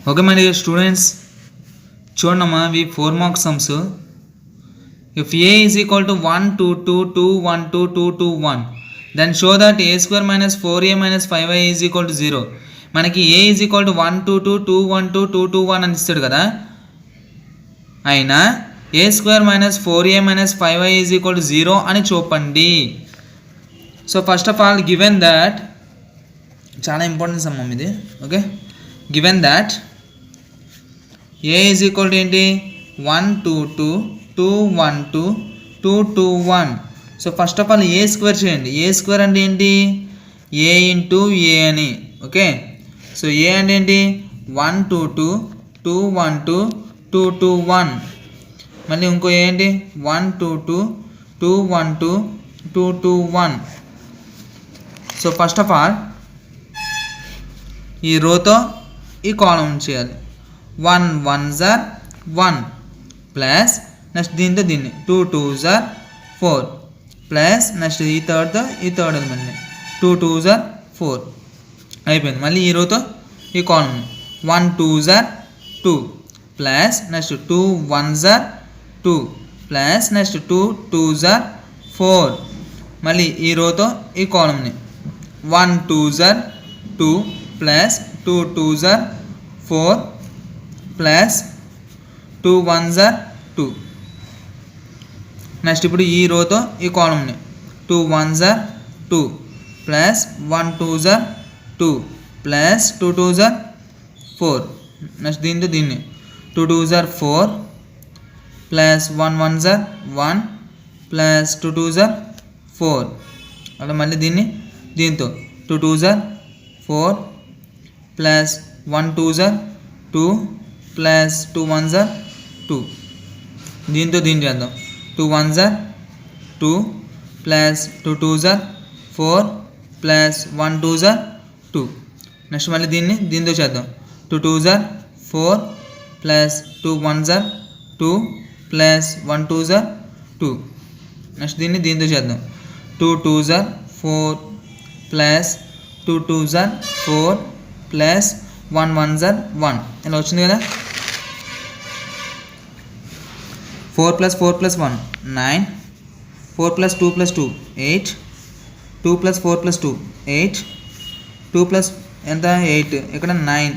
Okay, my dear students, చూడమ్మా ఇవి 4 marks sums. If a is equal to 1 2 2 2 1 2 2 2 1, then show that a square minus 4a minus 5y is equal to 0. మనకి a is equal to 1 2 2 2 1 2 2 2 1 అని ఇస్తాడు కదా, అయినా a square minus 4a minus 5y is equal to 0 అని చూపండి. So first of all given that, చాలా important some ఇది. Okay, given that a is equal to ఏంటి 1 2 2 2 1 2 2 2 1. So first of all A square చేయండి. ఏ స్క్వేర్ అంటే ఏంటి, ఏ into ఏ అని. Okay, so ఏ అంటే ఏంటి 1 2 2 2 1 2 2 2 1. మళ్ళీ ఇంకో ఏంటి 1 2 2 2 1 2 2 2 1. సో ఫస్ట్ ఆఫ్ ఆల్ ఈ రోతో ఈ కాలం చేయాలి. 1 1s are 1 ప్లస్ నెక్స్ట్ దీంతో దీన్ని 2 2s are 4 ప్లస్ నెక్స్ట్ ఈ థర్డ్ ఎలిమెంట్ని 2 2s are 4 అయిపోయింది. మళ్ళీ ఈ రోతో ఈ కాలం 1 2s are 2 plus next 2 1s are 2 plus next 2 2s are 4. మళ్ళీ ఈ రోతో ఈ కాలంని 1 2s are 2 plus 2 2s are 4 plus 2 1s are 2. Next ఇప్పుడు ఈ రోతో ఈ కాలంని 2 1s are 2 plus 1 2s are 2 plus 2 2s are 4. Next దీంతో దీన్ని 2 2s are 4 plus 1 1s are 1 plus 2 2s are 4. అలా మళ్ళీ దీన్ని దీంతో 2 2s are 4 plus 1 2s are 2 plus 2 1s are 2. దీంతో దీన్ని చేద్దాం 2 1s are 2 plus 2 2s are 4 plus 1 2s are 2. Next మళ్ళీ దీన్ని దీంతో చేద్దాం 2 2s are 4 plus 2 1s are 2 plus 1 2s are 2. Next దీన్ని దీంతో చేద్దాం 2 2s are 4 plus 2 2s are 4 plus 1 1s are 1. ఇలా వచ్చింది కదా. 4 plus 4 plus 1 9, 4 plus 2 plus 2 8, 2 plus 4 plus 2 8, 2 plus ఎంత 8, ఇక్కడ 9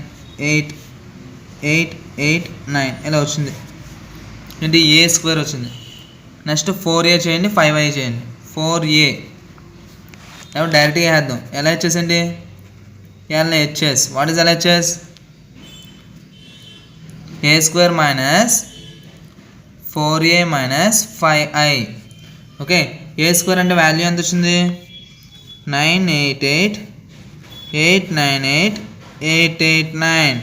8 8 8 9 ఇలా వచ్చింది. ఏంటి ఏ స్క్వేర్ వచ్చింది. నెక్స్ట్ 4a చేయండి 5y చేయండి. 4a డైరెక్ట్గా వేద్దాం. ఎలా వచ్చేసండి LHS. What is LHS? a square minus 4a minus 5i. Okay, A square అంటే వాల్యూ ఎంత వచ్చింది 988 898 889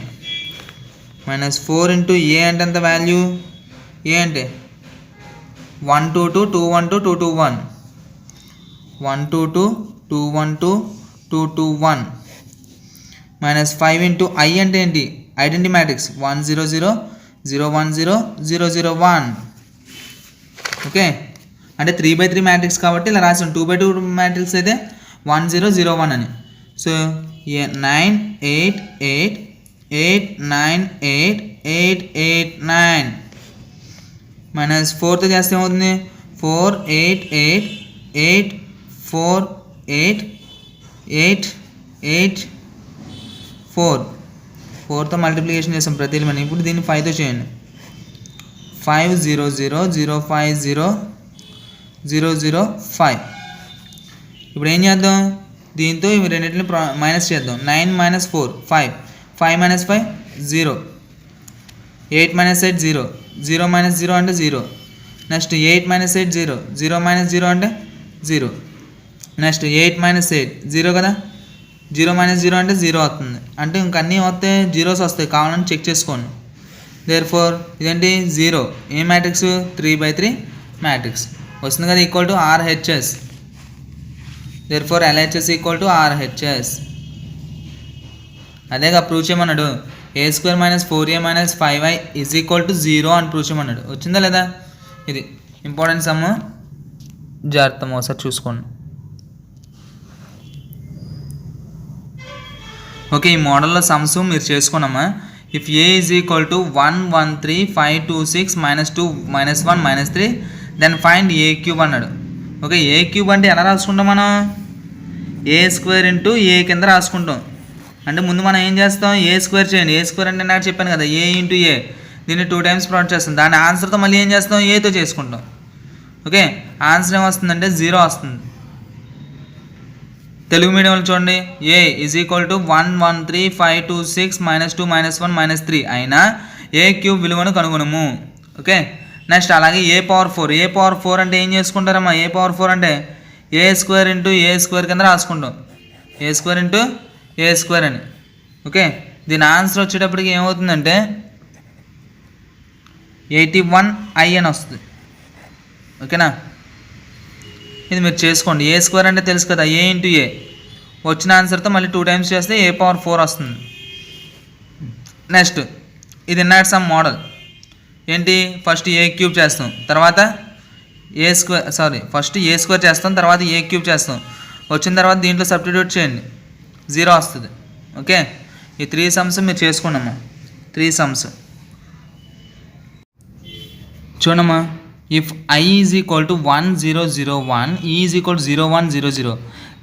మైనస్ 4 ఇంటూ ఏ అంటే ఎంత వాల్యూ, ఏ అంటే 122 212 221 122 212 221 మైనస్ 5 ఇంటూ ఐ అంటే ఏంటి ఐడెంటిటీ మ్యాట్రిక్స్ 1 0 0 0 1 0 0 0 1. ఓకే, అంటే 3/3 మ్యాట్రిక్స్ కాబట్టి ఇలా రాసాం. 2/2 మ్యాట్రిక్స్ అయితే 1 0 0 1 అని. సో 9 8 8 8 9 8 8 8 9 మైనస్ 4తో చేస్తే ఏమవుతుంది 4 8 8 8 4 8 8 8 4. 4తో మల్టిప్లికేషన్ చేస్తాం ప్రతి ఎలిమెంట్. ఇప్పుడు దీన్ని 5తో చేయండి 5 0 0 0 5 0 0 0 5. ఇప్పుడు ఏం చేద్దాం, దీంతో ఇవి రెండింటిని మైనస్ చేద్దాం. 9 మైనస్ 4 5, 5 మైనస్ 5 0, 8 మైనస్ 8 0, 0 మైనస్ 0 అంటే 0. నెక్స్ట్ 8 మైనస్ 8 0, 0 మైనస్ 0 అంటే 0. నెక్స్ట్ 8 మైనస్ 8 0 కదా, 0 మైనస్ 0 అంటే 0 అవుతుంది. అంటే ఇంక అన్నీ వస్తే జీరోస్ వస్తాయి, కావాలని చెక్ చేసుకోండి. దేర్ ఫోర్ ఇదేంటి 0 ఏ మ్యాట్రిక్స్ 3/3 మ్యాట్రిక్స్ వస్తుంది కదా, equal to RHS. Therefore LHS equal to RHS. అదేగా ప్రూవ్ చేయమన్నాడు. a square minus 4a minus 5y is equal to 0 అని ప్రూవ్ చేయమన్నాడు. వచ్చిందా లేదా? ఇది ఇంపార్టెంట్ సమ్, జాగ్రత్త ఒకసారి చూసుకోండి. ఓకే, ఈ మోడల్లో సమ్స్ మీరు చేసుకోనమ్మా. If A is equal to 1 1 3 5 2 6 -2 -1 -3 then find A cube అన్నాడు. ఓకే, ఏ క్యూబ్ అంటే ఎలా రాసుకుంటాం మనం? ఏ స్క్వేర్ ఇంటూ ఏ కింద రాసుకుంటాం. అంటే ముందు మనం ఏం చేస్తాం, ఏ స్క్వేర్ చేయండి. ఏ స్క్వేర్ అంటే నాకు చెప్పాను కదా, ఏ ఇంటూ ఏ, దీన్ని 2 టైమ్స్ ప్లాట్ చేస్తాం. దాని ఆన్సర్తో మళ్ళీ ఏం చేస్తాం, ఏతో చేసుకుంటాం. ఓకే, ఆన్సర్ ఏమొస్తుందంటే 0 వస్తుంది. తెలుగు మీడియంలో చూడండి, ఏ ఈజ్ ఈక్వల్ టు 1 1 3 5 2 6 -2 -1 -3 అయినా ఏ క్యూబ్ విలువను కనుగొనము. ఓకే, నెక్స్ట్ అలాగే ఏ పవర్ 4. ఏ పవర్ 4 అంటే ఏం చేసుకుంటారమ్మా? ఏ పవర్ 4 అంటే A square into A square కింద రాసుకుంటాం. ఏ స్క్వేర్ ఇంటూ ఏ స్క్వేర్ అని. ఓకే, దీని ఆన్సర్ వచ్చేటప్పటికి ఏమవుతుందంటే 81i అని వస్తుంది. ఓకేనా, ఇది మీరు చేసుకోండి. ఏ స్క్వేర్ అంటే తెలుసు కదా, ఏ ఇంటూ ఏ. వచ్చిన ఆన్సర్తో మళ్ళీ 2 టైమ్స్ చేస్తే ఏ పవర్ 4 వస్తుంది. నెక్స్ట్ ఇది ఇన్నాట్ సమ్ మోడల్. ఏంటి, ఫస్ట్ ఏ క్యూబ్ చేస్తాం, తర్వాత ఫస్ట్ ఏ స్క్వేర్ చేస్తాం, తర్వాత ఏ క్యూబ్ చేస్తాం. వచ్చిన తర్వాత దీంట్లో సబ్స్టిట్యూట్ చేయండి, 0 వస్తుంది. ఓకే, ఈ 3 సమ్స్ మీరు చేసుకున్నామా? 3 సమ్స్ చూడమ్మా. If I is equal to 1 0 0 1, E is equal to 0 1 0 0,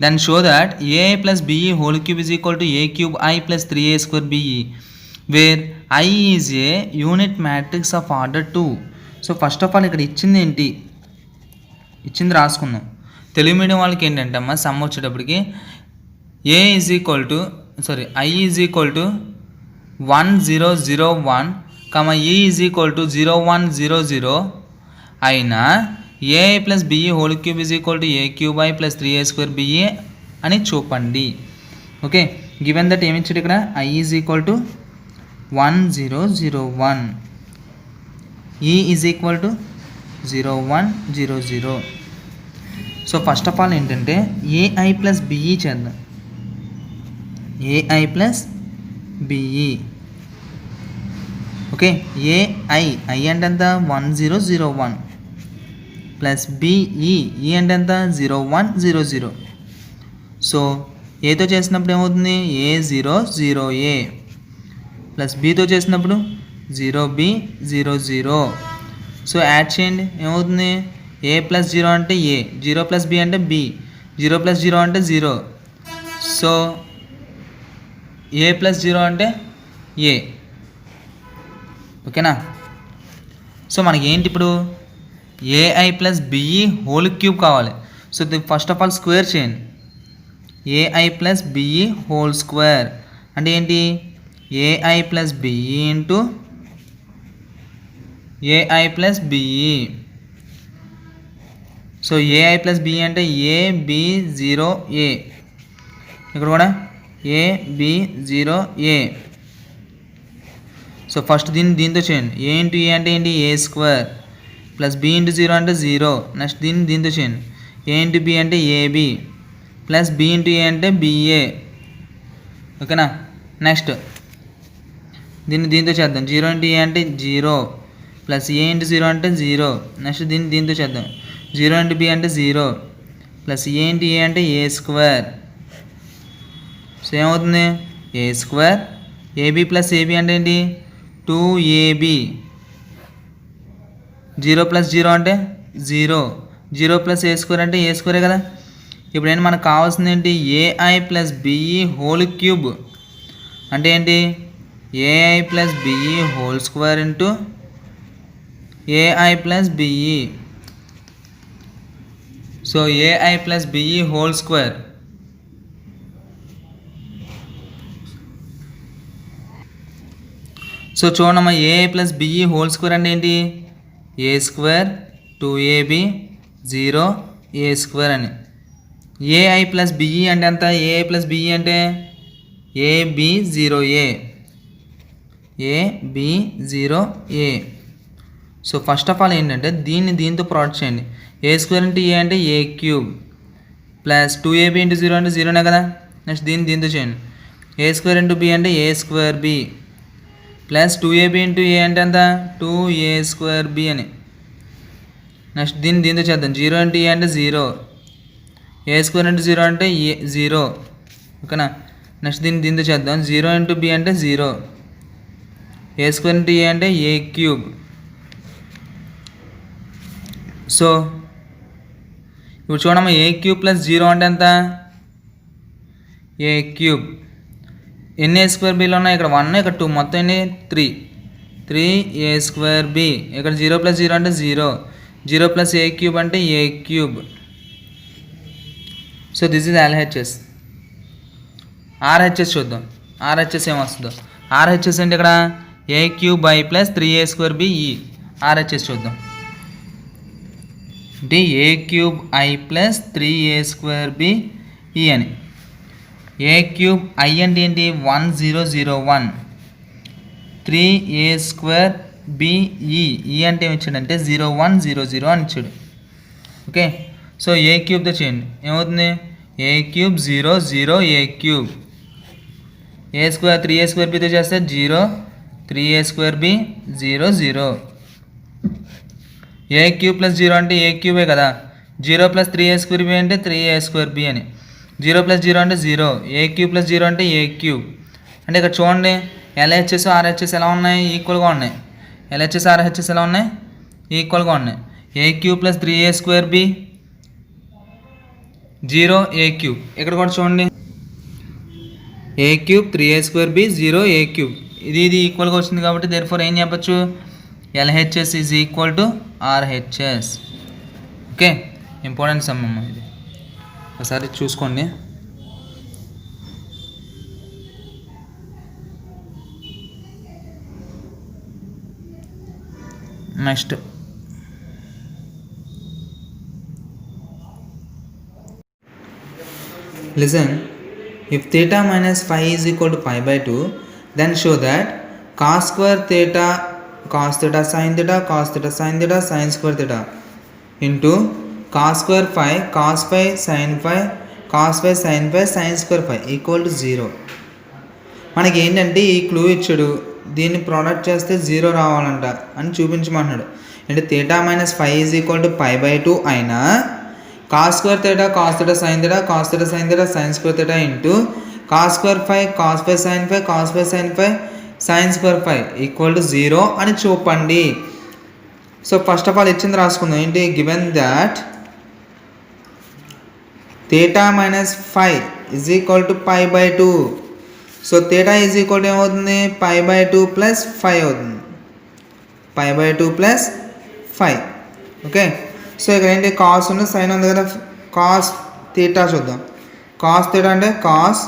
then show that A plus BE whole cube is equal to A cube I plus 3A square BE, where I is a unit matrix of order 2. So first of all ఇక్కడ ఇచ్చింది ఏంటి, ఇచ్చింది రాసుకుందాం. Telugu medium వాళ్ళకి ఏంటంటే అమ్మ, some వచ్చేటప్పటికి I is equal to 1 0 0 1, E is equal to 0 1 0 0 అయినా A plus BE whole cube is equal to A cube I plus 3a square BA అని చూపండి. ఓకే, గివెన్ దట్ ఏమి ఇచ్చాడు ఇక్కడ, I is equal to 1 0 0 1, E is equal to 0 1 0 0. So first of all ఏంటంటే AI plus BE చేద్దాం. AI plus BE. Okay, AI అంటే ఎంత, 1 0 0 1 plus BE అంటే ఎంత, 0 1 0 0. సో ఏతో చేసినప్పుడు ఏమవుతుంది, A0 0A ప్లస్ బీతో చేసినప్పుడు 0B 0 0. సో యాడ్ చేయండి, ఏమవుతుంది, A ప్లస్ 0 అంటే A, 0 ప్లస్ B అంటే B, 0 ప్లస్ 0 అంటే 0. సో A ప్లస్ 0 అంటే A. ఓకేనా, సో మనకి ఏంటి ఇప్పుడు, AI plus BE whole cube కావాలి. So first of all square చేయండి. AI plus BE whole square అంటే ఏంటి, AI plus BE into AI plus BE. So AI plus BE అంటే AB0A, ఇక్కడ కూడా AB0A. సో ఫస్ట్ దీంతో చేయండి. ఏ ఇంటూ ఏ అంటే ఏంటి, A square plus B into 0 అంటే 0. నెక్స్ట్ దీంతో చేయండి. ఏ ఇంటూ బి అంటే AB plus B into A అంటే బిఏ. ఓకేనా, నెక్స్ట్ దీంతో చేద్దాం. 0 ఇంటూ ఏ అంటే 0 ప్లస్ ఏ ఇంటూ 0 అంటే 0. నెక్స్ట్ దీంతో చేద్దాం. 0 ఇంటూ బి అంటే 0 ప్లస్ ఏ ఇంటూ ఏ అంటే ఏ స్క్వేర్. సో ఏమవుతుంది, ఏ స్క్వేర్ ఏబి ప్లస్ ఏబి అంటే ఏంటి, 2AB. 0 ప్లస్ 0 అంటే 0, 0 ప్లస్ ఏ స్క్వేర్ అంటే ఏ స్క్వేరే కదా. ఇప్పుడు ఏంటి మనకు కావాల్సింది ఏంటి, AI plus BE whole cube అంటే ఏంటి, AI plus BE whole square into AI plus BE. So AI plus BE whole square. So చూడమ్మా, AI plus BE whole square అంటే ఏంటి, A square 2AB 0 A square అని. AI plus BE అంటే ఎంత, AI plus BE అంటే AB0A, AB0A. So first of all ఏంటంటే దీంతో product చేయండి. ఏ స్క్వేర్ ఇంటూ ఏ అంటే A cube plus 2AB into 0 అంటే 0నే కదా. నెక్స్ట్ దీంతో చేయండి. ఏ స్క్వేర్ ఇంటూ బి అంటే A square B plus 2AB into A అంటే ఎంత, 2A స్క్వేర్ బి అని. నెక్స్ట్ దీంతో చేద్దాం. 0 ఇంటూ ఏ అంటే 0, ఏ స్క్వేర్ ఇంటూ 0 అంటే 0. ఓకేనా, నెక్స్ట్ దీంతో చేద్దాం. 0 ఇంటూ బి అంటే 0 ఏ స్క్వేర్ ఇంటూ ఏ అంటే ఏ క్యూబ్. సో ఇప్పుడు చూడమ్మా, ఏ క్యూబ్ ప్లస్ 0 అంటే ఎంత? ఏ క్యూబ్. ఎన్ని ఏ స్క్వేర్ బీలో ఉన్నాయి? ఇక్కడ 1, ఇక్కడ 2, మొత్తం ఎన్ని? 3 ఏ స్క్వేర్ బి. ఇక్కడ 0 ప్లస్ 0 అంటే 0 ప్లస్ ఏ క్యూబ్ అంటే A cube. So this is LHS. RHS చూద్దాం. ఆర్హెచ్ఎస్ ఏమొస్తుందో. ఆర్హెచ్ఎస్ అంటే ఇక్కడ A cube I plus 3a square B E. RHS చూద్దాం. అంటే A cube I plus 3a square B E అని. ఏ క్యూబ్ ఐ అంటే ఏంటి? 1001. 3a square BE. ఈ అంటే ఏమి ఇచ్చాడంటే 0100 అని ఇచ్చాడు. ఓకే, సో ఏ క్యూబ్తో చేయండి, ఏమవుతుంది? ఏ cube 0 A cube. A square 3a square బితో చేస్తే 0 3a square B 0. A cube plus 0 అంటే ఏ క్యూబే కదా. 0 ప్లస్ 3a స్క్వేర్ బి అంటే 3a స్క్వేర్ బి అని. 0 ప్లస్ 0 అంటే 0. ఏ క్యూబ్ ప్లస్ 0 అంటే ఏ క్యూబ్. అంటే ఇక్కడ చూడండి, ఎల్హెచ్ఎస్ ఆర్హెచ్ఎస్ ఎలా ఉన్నాయి? ఈక్వల్గా ఉన్నాయి. ఎల్హెచ్ఎస్ ఆర్హెచ్ఎస్ ఎలా ఉన్నాయి? ఈక్వల్గా ఉన్నాయి. A cube plus 3a square B 0 A cube. ఇక్కడ కూడా చూడండి, A cube 3a square B 0 A cube. ఇది ఈక్వల్గా వచ్చింది కాబట్టి దేర్ఫోర్ ఏం చెప్పచ్చు? LHS is equal to RHS. Okay, important sum అమ్మ ఇది, ఒకసారి చూసుకోండి. Next listen. If theta minus phi is equal to pi by 2, then show that cos square theta cos theta sin theta cos theta sin theta sin square theta into cos square phi cos phi sin phi cos phi sin phi sin square phi equal to 0. మనకి ఏంటంటే ఈ clue ఇచ్చాడు, దీన్ని product చేస్తే 0 రావాలంట అని చూపించమన్నాడు. అంటే theta minus phi is equal to pi by 2 అయినా cos square theta cos theta sin theta cos theta sin theta sin square theta into cos square phi cos phi sin phi cos phi sin phi sin square phi equal to 0 అని చూపండి. So first of all ఇచ్చింది రాసుకుందాం. ఏంటి? Given that theta minus phi is equal to pi by 2. So theta is equal to ఏమవుతుంది? pi by 2 plus 5 అవుతుంది. pi by 2 plus 5. Okay, so ఇక్కడ ఏంటి? Cos ఉంది, sine ఉంది కదా. కాస్ థీటా చూద్దాం. కాస్ థీటా అంటే cos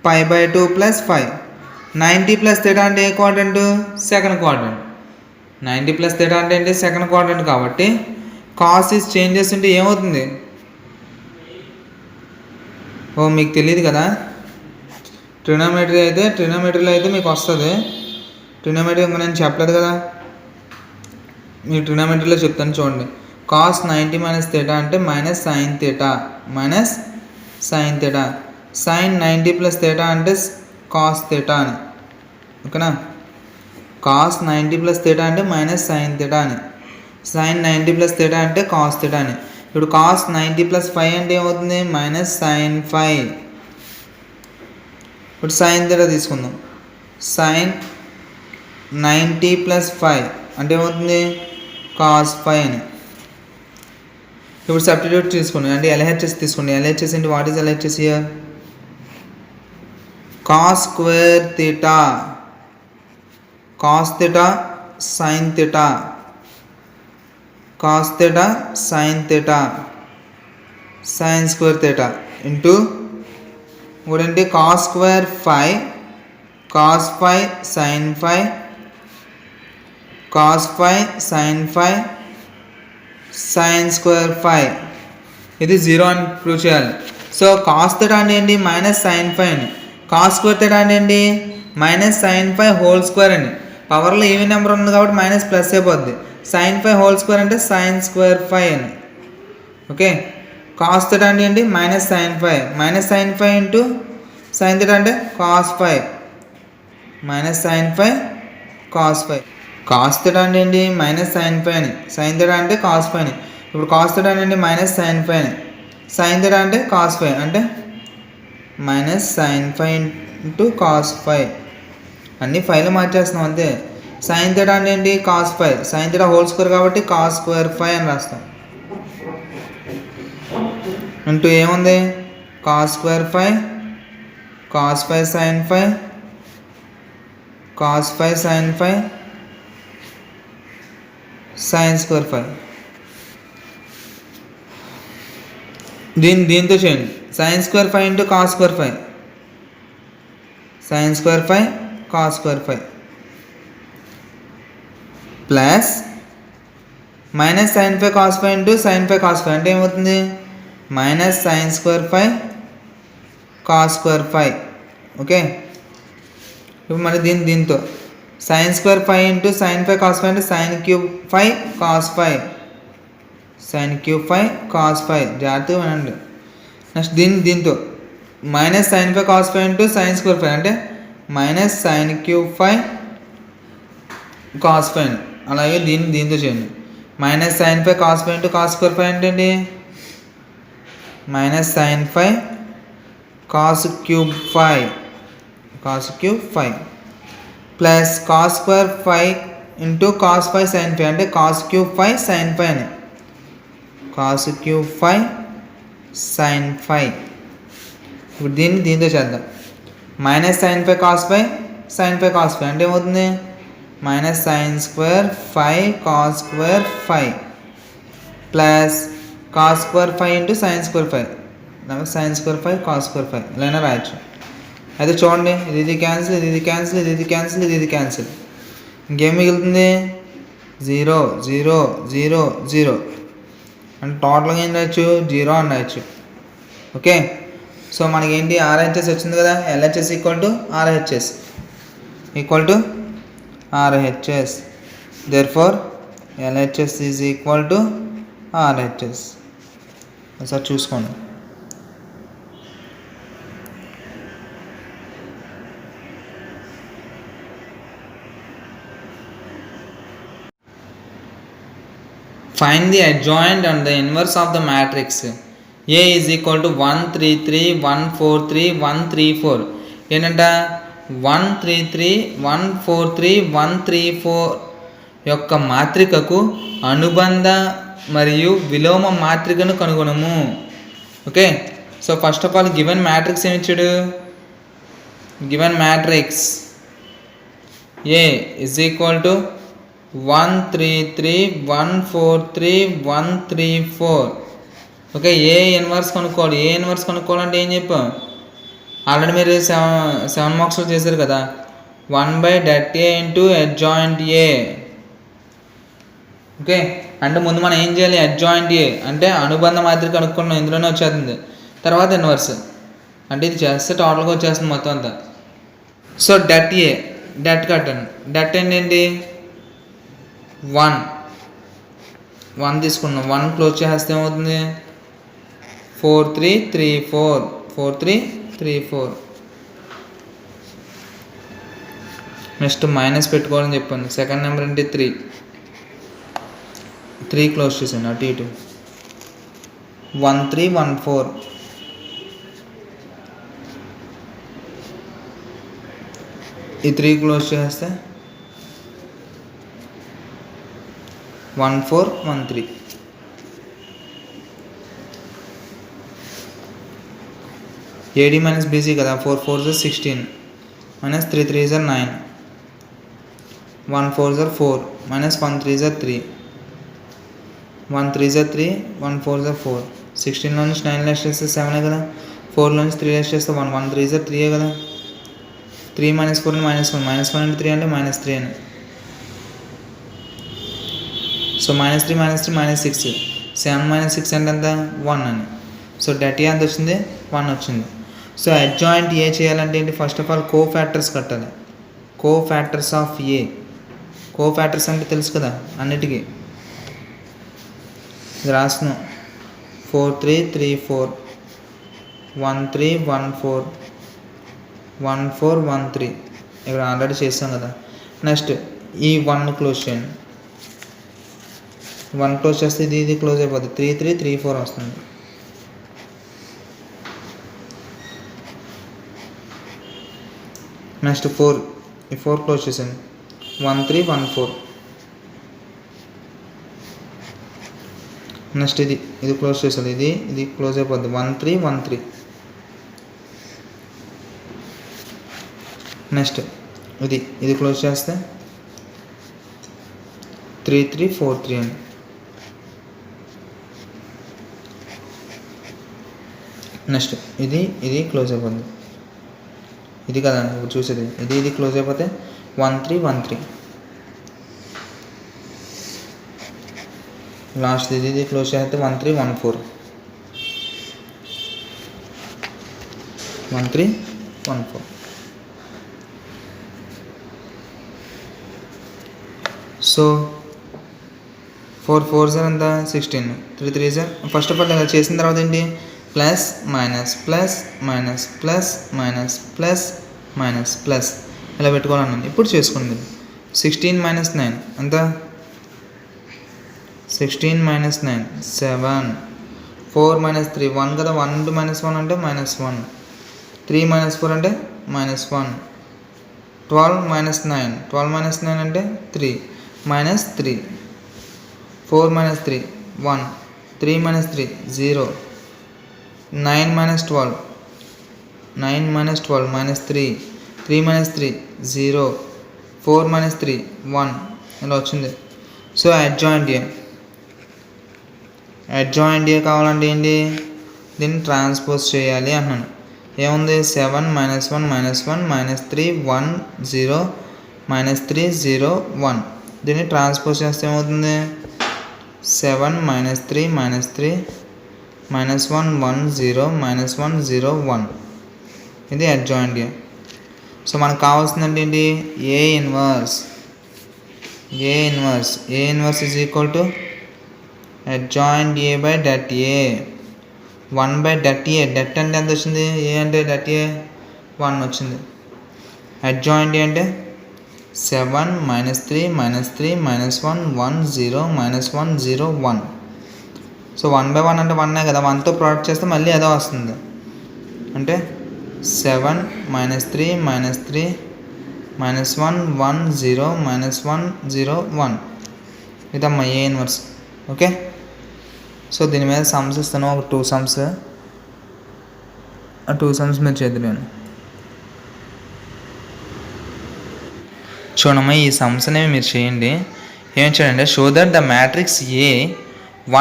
pi by 2 plus 5. 90 plus theta అంటే ఏ quadrant? Second quadrant. 90 plus theta అంటే ఏంటి? Second quadrant. కాబట్టి కాస్ ఈజ్ చేంజెస్ అంటే ఏమవుతుంది? ఓ మీకు తెలియదు కదా, ట్రినోమెట్రీలో అయితే మీకు వస్తుంది. ట్రినోమెట్రీ ఇంకా నేను చెప్పలేదు కదా, మీకు ట్రినోమెట్రీలో చెప్తాను చూడండి. కాస్ 90 మైనస్ థీటా అంటే minus sine theta minus sine theta. Sine 90 plus theta అంటే కాస్ థీటా అని. ఓకేనా? కాస్ 90 ప్లస్ థీటా అంటే మైనస్ సైన్ థీటా అని. సైన్ 90 ప్లస్ థీటా అంటే కాస్ థీటా అని. ఇప్పుడు కాస్ 90 ప్లస్ 5 అంటే ఏమవుతుంది? Minus sine 5. ఇప్పుడు సైన్ థీటా తీసుకుందాం. సైన్ 90 ప్లస్ 5 అంటే ఏమవుతుంది? కాస్ 5 అని. ఇప్పుడు సబ్స్టిట్యూట్ తీసుకోండి, అంటే ఎల్హెచ్ఎస్ తీసుకోండి. ఎల్హెచ్ఎస్ అంటే what is LHS here? Cos square theta cos theta sine theta cos theta sine theta sine square theta into ఇంకోటి cos square 5 cos 5 sine 5 cos 5 sine 5 sine square 5. ఇది 0 అని prove చేయాలి. So cos theta అంటే ఏంటి? Minus sine 5 అని. Cos square theta అంటే ఏంటి? Minus sine 5 whole square అని. పవర్లో ఈవెన్ నెంబర్ ఉంది కాబట్టి మైనస్ ప్లస్ అయిపోద్ది. సైన్ 5 హోల్ స్క్వేర్ అంటే సైన్ స్క్వేర్ 5 అని. ఓకే, కాస్ థీటా అంటే ఏంటి? Minus sine 5 minus sine 5 into sine theta అంటే cos 5 minus sine 5 cos 5. Cos theta అంటే ఏంటి? మైనస్ సైన్ 5 అని. సైన్ థీటా అంటే కాస్ 5 అని. ఇప్పుడు కాస్ థీటా అంటే మైనస్ సైన్ 5 అని. సైన్ థీటా అంటే కాస్ 5 అంటే మైనస్ సైన్ 5 ఇంటూ కాస్ 5. అన్నీ ఫైవ్లో మార్చేస్తున్నాం అంతే. సైన్ థీటా అంటే ఏంటి? Cos 5. Sine theta whole square కాబట్టి కాస్ స్క్వేర్ 5 అని రాస్తాం. ఇంటూ ఏముంది? Cos square 5, cos 5 sine 5, cos 5 sine 5, sine square 5. దీంతో చేయండి. Sine square 5 into cos square 5, sine square 5 cos square 5 plus minus sine 5 cos 5 into sine 5 cos 5 అంటే ఏమవుతుంది? Minus sine square 5 cos square 5. Okay, ఇప్పుడు మళ్ళీ దీంతో sine square 5 into sine 5 cos 5 అంటే sine cube 5 cos 5, sine cube 5 cos 5. జాగ్రత్తగా వినండి. Next దీంతో minus sine 5 cos 5 into sine square 5 అంటే మైనస్ సైన్ క్యూబ్ 5 కాస్ 5. అలాగే దీంతో చేయండి. Minus sine 5 cos 5 into cos square 5 అంటే ఏంటి? Minus sine 5 cos cube 5, cos cube 5 plus cos square 5 into cos 5 sine 5 అంటే కాస్ క్యూబ్ 5 సైన్ 5 అని. Cos cube 5 sine 5. ఇప్పుడు దీంతో చేద్దాం. Minus sine 5 cos 5 sine 5 cos 5 అంటే ఏమవుతుంది? Minus sine square 5 cos square 5 plus cos square 5 into sine square 5, sine square 5 cos square 5 ఇలా రాయొచ్చు. అయితే చూడండి, ఇది క్యాన్సిల్, ఇది క్యాన్సిల్, ఇది క్యాన్సిల్, ఇది క్యాన్సిల్. ఇంకేం మిగులుతుంది? 0 0 0 0 అంటే టోటల్గా ఏం రాయొచ్చు? 0 అని రాయొచ్చు. ఓకే, సో మనకేంటి? RHS వచ్చింది కదా. LHS equal to RHS equal to RHS. therefore LHS is equal to RHS. ఒకసారి చూసుకోండి. Find the adjoint and the inverse of the matrix A is equal to 1 3 3 1 4 3 1 3 4. ఏంటంట? 1 3 3 1 4 3 1 3 4 యొక్క మాత్రికకు అనుబంధ మరియు విలోమ మాత్రికను కనుగొనము. Okay, so first of all given matrix ఏమి ఇచ్చాడు? Given matrix A is equal to 1 3 3 1 4 3 1 3 4. Okay, A inverse కనుక్కోవాలి. ఏ ఇన్వర్స్ కనుక్కోవాలంటే ఏం చెప్పాం? ఆల్రెడీ మీరు 7 మార్క్స్లో చేశారు కదా. 1/det A into adjoint A. Okay, అంటే ముందు మనం ఏం చేయాలి? అడ్జాయింట్ A అంటే అనుబంధ మాత్రిక కనుక్కున్నాం, ఇందులోనే వచ్చేస్తుంది. తర్వాత ఇన్వర్స్ అంటే ఇది చేస్తే టోటల్గా వచ్చేస్తుంది మొత్తం అంతా. సో det A, det కట్టండి. det ఏంటి? 1 తీసుకున్నాం. 1 క్లోజ్ చేస్తే ఏమవుతుంది? 4 3 3 4 4 3 3 4. నెక్స్ట్ మైనస్ పెట్టుకోవాలని చెప్పాను. సెకండ్ నెంబర్ ఏంటి? 3 క్లోజ్ చేసాను అటు ఇటు. 1 3 1 4. ఈ 3 క్లోజ్ చేస్తే 1 4 1 3. AD మైనస్ BC కదా. 4 4 16 మైనస్ 3 3 9. 1 4 4 మైనస్ 1 3 3. 1 3 3 1 4 4. 16లో నుంచి 9 లెస్ చేస్తే 7 కదా. 4లో నుంచి 3 లెస్ చేస్తే 1 1 3 3 కదా. 3 మైనస్ 4 మైనస్ 1 మైనస్ 1 ఇంటూ 3 అంటే మైనస్ 3 అని. So minus 3 minus 3 minus 6. 7 minus 6 అంటే ఎంత? 1 అని. సో det A ఎంత వచ్చింది? 1 వచ్చింది. సో అడ్జాయింట్ A చేయాలంటే ఏంటి? First of all cofactors కట్టాలి. Cofactors of A. Cofactors అంటే తెలుసు కదా అన్నిటికీ. ఇది రాస్తున్నాం. 4 3 3 4 1 3 1 4 1 4 1 3. ఇక్కడ ఆల్రెడీ చేసాం కదా. నెక్స్ట్ ఈ 1 క్లోజ్ చేయండి. 1 క్లోజ్ చేస్తే ఇది క్లోజ్ అయిపోతుంది. 3 3 3 4 వస్తుంది. నెక్స్ట్ 4 ఈ 4 క్లోజ్ చేసాను 1 3 1 4. నెక్స్ట్ ఇది క్లోజ్ చేసాను, ఇది క్లోజ్ అయిపోద్ది 1 3 1 3. నెక్స్ట్ ఇది క్లోజ్ చేస్తే 3 3 4 3 అండి. నెక్స్ట్ ఇది క్లోజ్ అయిపోద్ది, ఇది కదా ఇప్పుడు చూసేది, ఇది క్లోజ్ అయిపోతే 1 3 1 3. లాస్ట్ ఇది క్లోజ్ చేస్తే 1 3 1 4 1 3 1 4. సో 4 4s ఎంత 16, 3 3s. ఫస్ట్ ఆఫ్ ఆల్ ఇలా చేసిన తర్వాత ఏంటి, plus minus plus minus plus minus plus minus plus ఇలా పెట్టుకోవాలన్నాను. ఇప్పుడు చేసుకోండి. 16 మైనస్ 9 ఎంత, 16 మైనస్ 9 7. 4 మైనస్ 3 1 కదా, 1 ఇంటూ మైనస్ 1 అంటే -1. 3 మైనస్ 4 అంటే -1. 12 మైనస్ 9 12 మైనస్ 9 అంటే 3 minus 3. 4 minus 3 1. 3 minus 3 0. 9 minus 12 9 minus 12 minus 3. 3 minus 3 0. 4 minus 3 1 ఇలా వచ్చింది. సో అడ్జాయింట్ ఏ కావాలంటే ఏంటి, దీన్ని ట్రాన్స్పోజ్ చేయాలి అన్నాను. ఏముంది 7 మైనస్ 1 మైనస్ 1 మైనస్ 3 1 0 మైనస్ 3 0 1. దీన్ని ట్రాన్స్పోజ్ చేస్తే ఏమవుతుంది 7 మైనస్ 3 మైనస్ 3 మైనస్ 1 1 0 మైనస్ 1 0 1. ఇది అడ్జాయింట్ ఏ. సో మనకు కావాల్సిందంటే ఏంటి, A inverse is equal to adjoint A by det A. 1 by det A. Det అంటే ఎంత వచ్చింది, ఏ అంటే డట్ ఏ 1 వచ్చింది. అడ్జాయింట్ ఏ అంటే 7 minus 3 minus 3 minus 1 1 0 minus 1 0 1. So 1 by 1 అంటే 1 కదా, 1తో ప్రోడక్ట్ చేస్తే మళ్ళీ అదే వస్తుంది. అంటే 7 మైనస్ 3 మైనస్ 3 మైనస్ 1 1 0 మైనస్ 1 0 1. ఇదమ్మా ఏ ఇన్వర్స్. ఓకే, సో దీని మీద సమ్స్ ఇస్తాను, ఒక 2 సమ్స్. ఆ 2 సమ్స్ మీరు చేద్దాను. చూడమ్మా, ఈ సమ్స్ అనేవి మీరు చేయండి. ఏం చేయండి, show that the matrix A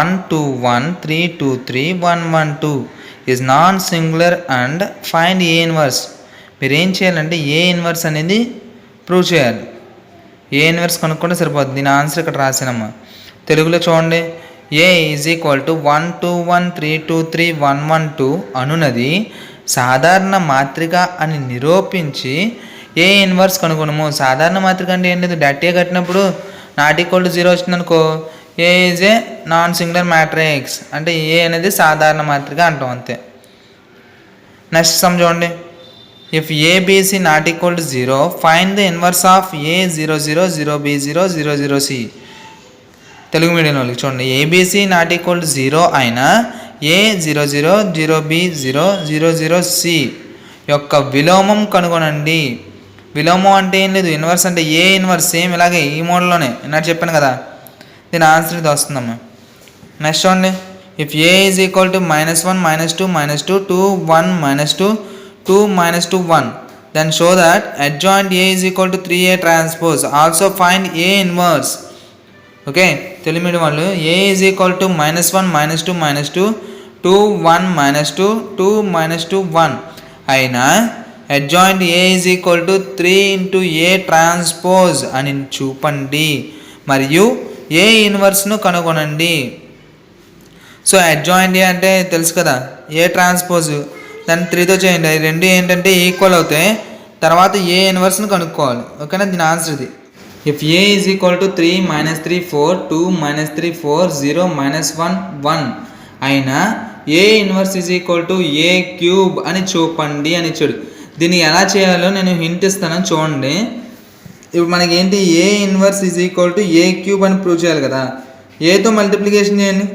1 2 1 3 2 3 1 1 2 is non singular and find A inverse. మీరు ఏం చేయాలంటే ఏ ఇన్వర్స్ అనేది ప్రూవ్ చేయాలి. ఏ ఇన్వర్స్ కనుక్కుంటే సరిపోద్ది. దీని ఆన్సర్ ఇక్కడ రాసానమ్మా. తెలుగులో చూడండి, ఏ ఈజ్ ఈక్వల్ టు 1 2 1 3 2 3 1 1 2 అనునది సాధారణ మాత్రిక అని నిరూపించి ఏ ఇన్వర్స్ కనుగొనము. సాధారణ మాత్రిక అంటే ఏం లేదు, డట్ ఏ కట్టినప్పుడు నాట్ ఈక్వల్ టు 0 వచ్చిందనుకో, A is a non singular matrix అంటే ఏ అనేది సాధారణ మాత్రిక అంటాం అంతే. నెక్స్ట్ సమ్ చూడండి, if ABC not equal to 0 find the inverse of A 0 0 0 B 0 0 0 C. Telugu medium వాళ్ళకి చూడండి, ఏబిసి నాట్ ఈక్వల్ టు 0 అయినా ఏ 0 0 0 బి 0 0 0 సి యొక్క విలోమం కనుగొనండి. విలోమం అంటే ఏం లేదు, ఇన్వర్స్ అంటే ఏ ఇన్వర్స్ సేమ్ ఇలాగే ఈ మోడల్లోనే నాకు చెప్పాను కదా. దీని ఆన్సర్ ఇది వస్తుందమ్మా. నెక్స్ట్ చూడండి, if A is equal to -1 -2 -2 2 1 -2 2 -2 1 then show that adjoint A is equal to 3a transpose. Also find A inverse. Okay, Telugu medium వాళ్ళు ఏ ఈజ్ ఈక్వల్ టు -1 -2 -2 2 1 -2 2 -2 1 అయినా adjoint A is equal to 3 into A transpose అని చూపండి మరియు ఏ ఇన్వర్స్ను కనుగొనండి. So adjoint ఏ అంటే తెలుసు కదా, A transpose, దాన్ని 3తో చేయండి. అవి రెండు ఏంటంటే ఈక్వల్ అవుతాయి. తర్వాత ఏ ఇన్వర్స్ను కనుక్కోవాలి. ఓకేనా, దీని ఆన్సర్ ఇది. If A is equal to 3 -3 4 2 -3 4 0 -1 1 అయినా ఏ inverse is equal to A cube అని చూపండి అని ఇచ్చాడు. దీన్ని ఎలా చేయాలో నేను హింట్ ఇస్తాను చూడండి. ఇప్పుడు మనకి ఏంటి, A inverse is equal to A cube అని ప్రూవ్ చేయాలి కదా. ఏతో మల్టిప్లికేషన్ చేయండి.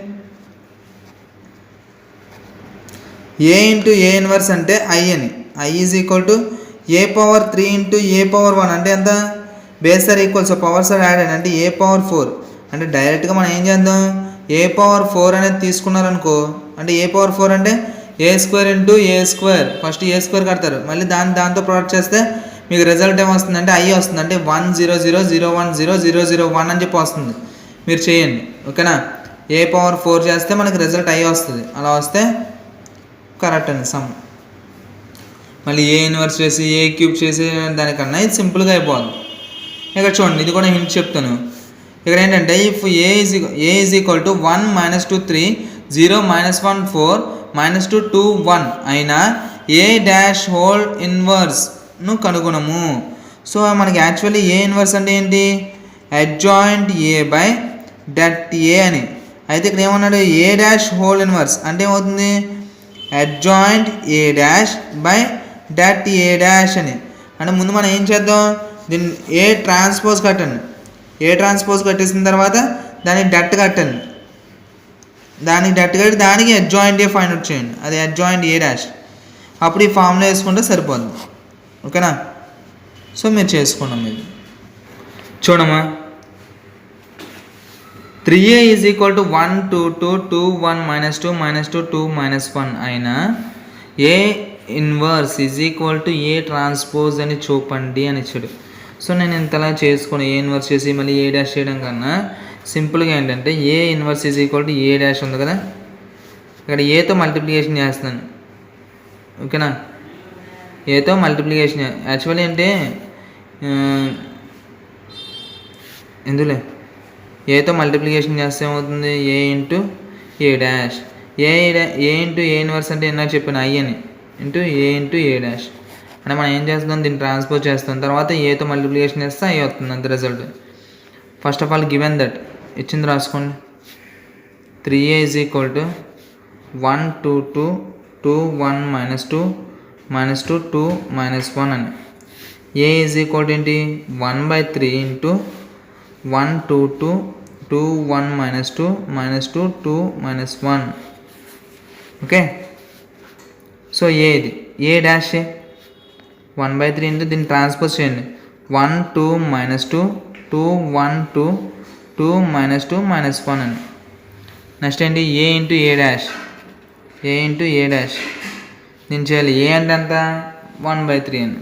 ఏ ఇంటూ ఏ ఇన్వర్స్ అంటే ఐ అని. I is equal to A power 3 into A power 1 అంటే ఎంత base are equals powers are added అంటే ఏ పవర్ 4 అంటే డైరెక్ట్గా మనం ఏం చేద్దాం ఏ పవర్ 4 అనేది తీసుకున్నారనుకో అంటే ఏ పవర్ 4 అంటే A square into A square first A square కడతారు మళ్ళీ దాంతో ప్రొడక్ట్ చేస్తే మీకు రిజల్ట్ ఏమొస్తుంది అంటే ఐ వస్తుంది అంటే 10000100001 అని చెప్పి వస్తుంది మీరు చేయండి ఓకేనా ఏ పవర్ 4 చేస్తే మనకి రిజల్ట్ ఐ వస్తుంది అలా వస్తే కరెక్ట్ అండి సమ్ మళ్ళీ ఏ ఇన్వర్స్ చేసి ఏ క్యూబ్ చేసి దానికన్నా ఇది సింపుల్గా అయిపోతుంది ఇక్కడ చూడండి ఇది కూడా హింట్ చెప్తాను ఇక్కడ ఏంటంటే if A is equal to 1 -2 3 0 -1 4 -2 2 1 అయినా ఏ డాష్ హోల్ ఇన్వర్స్ను కనుగొనము సో మనకి యాక్చువల్లీ ఏ ఇన్వర్స్ అంటే ఏంటి అడ్జాయింట్ ఏ బై డట్ ఏ అని అయితే ఇక్కడ ఏమన్నాడు ఏ డాష్ హోల్ ఇన్వర్స్ అంటే ఏమవుతుంది adjoint A dash by det A dash అని అంటే ముందు మనం ఏం చేద్దాం దీన్ని ఏ ట్రాన్స్పోజ్ కట్టండి ఏ ట్రాన్స్పోజ్ కట్టేసిన తర్వాత దానికి డట్ కట్టండి దానికి డట్ కట్టి దానికి అడ్జాయింట్ ఏ ఫైండ్ అవుట్ చేయండి అది అడ్జాయింట్ ఏ డాష్ అప్పుడు ఈ ఫార్ములా వేసుకుంటే సరిపోద్ది ఓకేనా సో మీరు చేసుకున్నాం మీరు చూడమ్మా 3a ఈజ్ ఈక్వల్ టు 1 2 2 2 1 -2 -2 2 -1 అయినా ఏ inverse is equal to A transpose అని చూపండి అని ఇచ్చాడు సో నేను ఇంతలా చేసుకుని ఏ ఇన్వర్స్ చేసి మళ్ళీ ఏ డాష్ చేయడం కన్నా సింపుల్గా ఏంటంటే ఏ inverse is equal to A dash ఉంది కదా ఇక్కడ ఏతో మల్టిప్లికేషన్ చేస్తున్నాను ఓకేనా ఏతో మల్టిప్లికేషన్ యాక్చువల్లీ అంటే ఎందులే ఏతో మల్టిప్లికేషన్ చేస్తే ఏమవుతుంది A into A dash A into A inverse అంటే ఎన్నో చెప్పాను ఐ అని ఇంటూ ఏ డాష్ అంటే మనం ఏం చేస్తాం దీన్ని ట్రాన్స్పోజ్ చేస్తాం తర్వాత ఏతో మల్టిప్లికేషన్ చేస్తే ఐ వస్తుంది అంత result first of all given that ఇచ్చింది రాసుకోండి 3a ఈజ్ ఈక్వల్ టు 1 2 2 2 1 -2 -2 2 -1 అని ఏ ఈజ్ ఈక్వల్ టు ఏంటి 1/3 ఇంటూ 1 2 2 2 1 -2 -2 2 -1 ఓకే సో ఏ ఇది ఏ డాష్ 1/3 ఇంటూ దీన్ని ట్రాన్స్పోజ్ చేయండి 1 2 -2 2 1 2 2 -2 -1 అని నెక్స్ట్ ఏంటి ఏ ఇంటూ ఏ డాష్ దీన్ని చేయాలి ఏ అంటే ఎంత 1/3 అని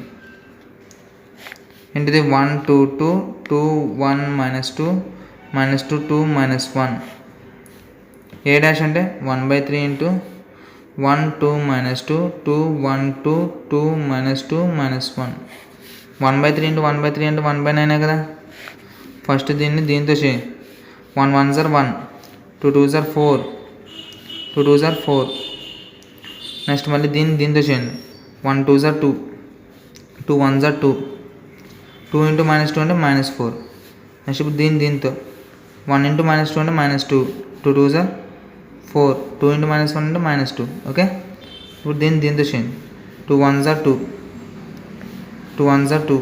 ఏంటిది 1 2 2 2 1 -2 -2 2 -1 ఏ డాష్ అంటే 1/3 ఇంటూ 1 2 -2 2 1 2 2 -2 -1 1/3 ఇంటూ 1/3 అంటే 1/9 కదా ఫస్ట్ దీన్ని దీంతో చేయి 1 1s are 1 2 2s are 4 2 2s are 4 next మళ్ళీ దీంతో చేయండి 1 2s are 2 2 1s are 2 2 into -2 అంటే -4 నెక్స్ట్ ఇప్పుడు దీంతో 1 ఇంటూ -2 అంటే -2 2 2s are 4 2 ఇంటూ -1 అంటే -2 ఓకే ఇప్పుడు దీంతో చేయండి 2 1s are 2 2 1s are 2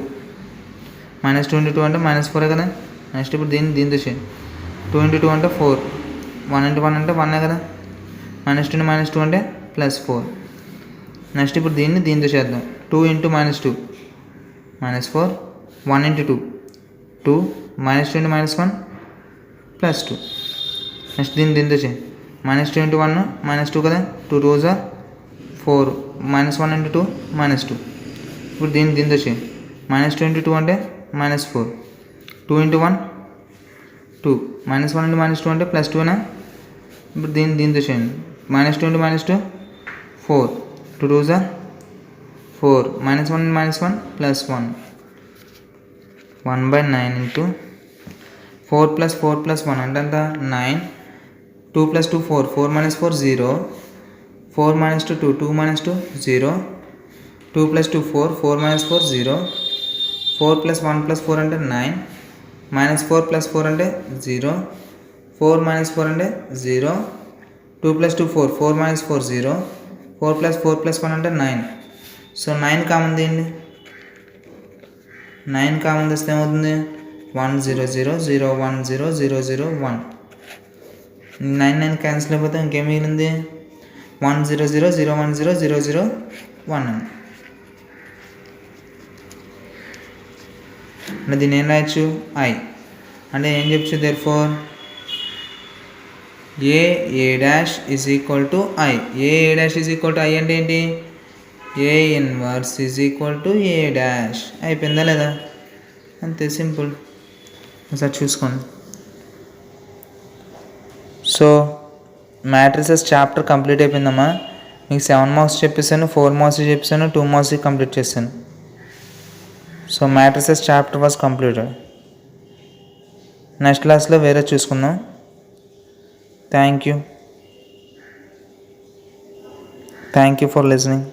-2 into 2 అంటే -4 కదా నెక్స్ట్ ఇప్పుడు దీంతో చేయండి 2 ఇంటూ 2 అంటే 4 1 ఇంటూ 1 అంటే 1 కదా -2 -2 అంటే +4 నెక్స్ట్ ఇప్పుడు దీంతో చేద్దాం 2 ఇంటూ -2 -4 1 ఇంటూ 2 2 -2 ఇంటూ -1 +2 నెక్స్ట్ దీంతో చేయండి -2 ఇంటూ 1 -2 కదా 2 2s are 4 -1 ఇంటూ 2 -2 ఇప్పుడు దీంతో చేయండి -2 ఇంటూ 2 అంటే -4 2 ఇంటూ 1 2 -1 ఇంటూ -2 అంటే +2నా ఇప్పుడు దీంతో చేయండి -2 into -2 4 2 2s are 4 -1 into -1 +1 1/9 into 4 + 4 + 1 అంటే ఎంత 9 2 + 2 4 4 - 4 0 4 - 2 2 2 - 2 0 2 + 2 4 4 - 4 0 4 + 1 + 4 అంటే 9 -4 + 4 అంటే 0 4 - 4 అంటే 0 2 + 2 4 4 - 4 0 4 + 4 + 1 అంటే 9 సో 9 కామన్ తీయండి 9 కామన్ తీస్తే ఏమవుతుంది 1 0 0 0 1 0 0 0 1 9 9 క్యాన్సిల్ అయిపోతే ఇంకేం మిగిలింది 1 0 0 0 1 0 0 0 1 అని అంటే దీన్ని ఏం రాయొచ్చు ఐ అంటే ఏం చెప్పచ్చు therefore A dash is equal to I A dash is equal to I అంటే ఏంటి A inverse is equal to A dash అయిపోయిందా లేదా అంతే సింపుల్ ఒకసారి చూసుకోండి సో మ్యాట్రిసెస్ చాప్టర్ కంప్లీట్ అయిపోయిందమ్మా మీకు 7 మార్క్స్ చెప్పేసాను 4 మార్క్స్ చెప్పేసాను 2 మార్క్స్ కంప్లీట్ చేశాను so matrices chapter was completed next క్లాస్లో వేరే చూసుకుందాం థ్యాంక్ యూ ఫర్ లిజనింగ్